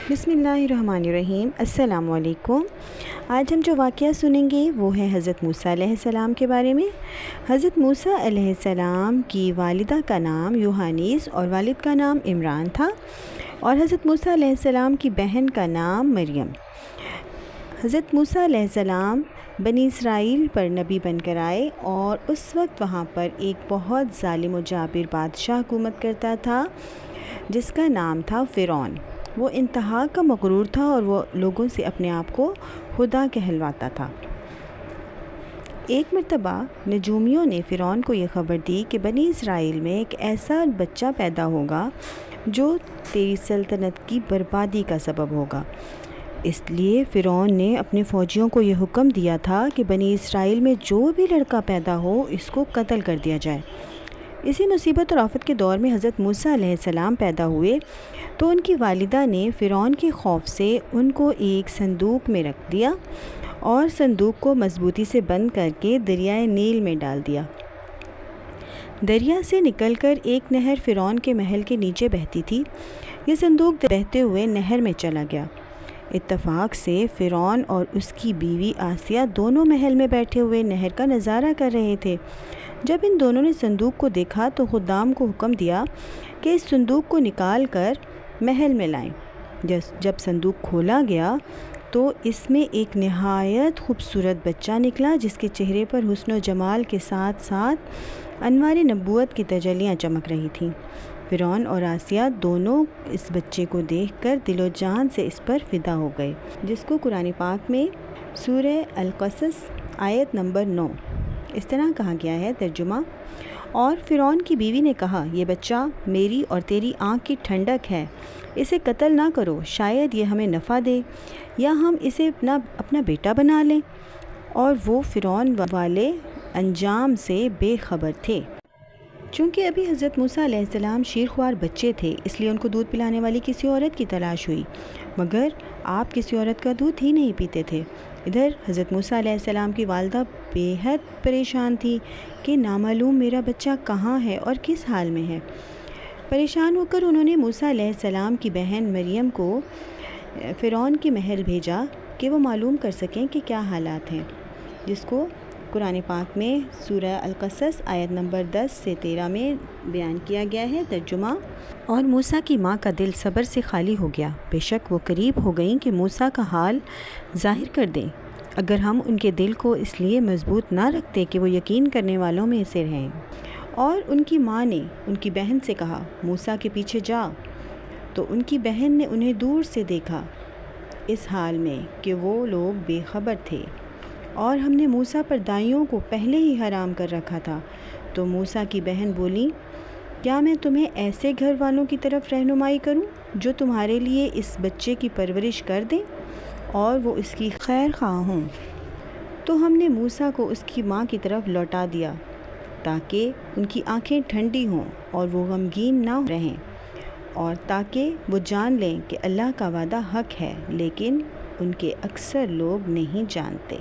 بسم اللہ الرحمن الرحیم۔ السلام علیکم۔ آج ہم جو واقعہ سنیں گے وہ ہے حضرت موسیٰ علیہ السلام کے بارے میں۔ حضرت موسیٰ علیہ السلام کی والدہ کا نام یوحانیس اور والد کا نام عمران تھا، اور حضرت موسیٰ علیہ السلام کی بہن کا نام مریم۔ حضرت موسیٰ علیہ السلام بنی اسرائیل پر نبی بن کر آئے، اور اس وقت وہاں پر ایک بہت ظالم و جابر بادشاہ حکومت کرتا تھا جس کا نام تھا فرعون۔ وہ انتہا کا مغرور تھا اور وہ لوگوں سے اپنے آپ کو خدا کہلواتا تھا۔ ایک مرتبہ نجومیوں نے فرعون کو یہ خبر دی کہ بنی اسرائیل میں ایک ایسا بچہ پیدا ہوگا جو تیری سلطنت کی بربادی کا سبب ہوگا۔ اس لیے فرعون نے اپنے فوجیوں کو یہ حکم دیا تھا کہ بنی اسرائیل میں جو بھی لڑکا پیدا ہو اس کو قتل کر دیا جائے۔ اسی مصیبت اور آفت کے دور میں حضرت موسیٰ علیہ السلام پیدا ہوئے تو ان کی والدہ نے فرعون کے خوف سے ان کو ایک صندوق میں رکھ دیا اور صندوق کو مضبوطی سے بند کر کے دریائے نیل میں ڈال دیا۔ دریا سے نکل کر ایک نہر فرعون کے محل کے نیچے بہتی تھی۔ یہ صندوق بہتے ہوئے نہر میں چلا گیا۔ اتفاق سے فرعون اور اس کی بیوی آسیہ دونوں محل میں بیٹھے ہوئے نہر کا نظارہ کر رہے تھے۔ جب ان دونوں نے صندوق کو دیکھا تو خدام کو حکم دیا کہ اس صندوق کو نکال کر محل میں لائیں۔ جب صندوق کھولا گیا تو اس میں ایک نہایت خوبصورت بچہ نکلا جس کے چہرے پر حسن و جمال کے ساتھ ساتھ انوار نبوت کی تجلیاں چمک رہی تھیں۔ فرعون اور آسیہ دونوں اس بچے کو دیکھ کر دل و جان سے اس پر فدا ہو گئے، جس کو قرآن پاک میں سورہ القصص آیت نمبر 9 اس طرح کہا گیا ہے۔ ترجمہ: اور فرعون کی بیوی نے کہا، یہ بچہ میری اور تیری آنکھ کی ٹھنڈک ہے، اسے قتل نہ کرو، شاید یہ ہمیں نفع دے یا ہم اسے اپنا بیٹا بنا لیں۔ اور وہ فرعون والے انجام سے بے خبر تھے۔ چونکہ ابھی حضرت موسیٰ علیہ السلام شیرخوار بچے تھے، اس لیے ان کو دودھ پلانے والی کسی عورت کی تلاش ہوئی، مگر آپ کسی عورت کا دودھ ہی نہیں پیتے تھے۔ ادھر حضرت موسیٰ علیہ السلام کی والدہ بے حد پریشان تھی کہ نامعلوم میرا بچہ کہاں ہے اور کس حال میں ہے۔ پریشان ہو کر انہوں نے موسیٰ علیہ السلام کی بہن مریم کو فرعون کے محل بھیجا کہ وہ معلوم کر سکیں کہ کیا حالات ہیں، جس کو قرآن پاک میں سورہ القصص آیت نمبر 10 سے 13 میں بیان کیا گیا ہے۔ ترجمہ: اور موسیٰ کی ماں کا دل صبر سے خالی ہو گیا، بے شک وہ قریب ہو گئیں کہ موسیٰ کا حال ظاہر کر دیں، اگر ہم ان کے دل کو اس لیے مضبوط نہ رکھتے کہ وہ یقین کرنے والوں میں سے رہیں۔ اور ان کی ماں نے ان کی بہن سے کہا، موسیٰ کے پیچھے جا۔ تو ان کی بہن نے انہیں دور سے دیکھا، اس حال میں کہ وہ لوگ بے خبر تھے، اور ہم نے موسیٰ پر دائیوں کو پہلے ہی حرام کر رکھا تھا۔ تو موسیٰ کی بہن بولی، کیا میں تمہیں ایسے گھر والوں کی طرف رہنمائی کروں جو تمہارے لیے اس بچے کی پرورش کر دیں اور وہ اس کی خیر خواہ ہوں؟ تو ہم نے موسیٰ کو اس کی ماں کی طرف لوٹا دیا تاکہ ان کی آنکھیں ٹھنڈی ہوں اور وہ غمگین نہ رہیں، اور تاکہ وہ جان لیں کہ اللہ کا وعدہ حق ہے، لیکن ان کے اکثر لوگ نہیں جانتے۔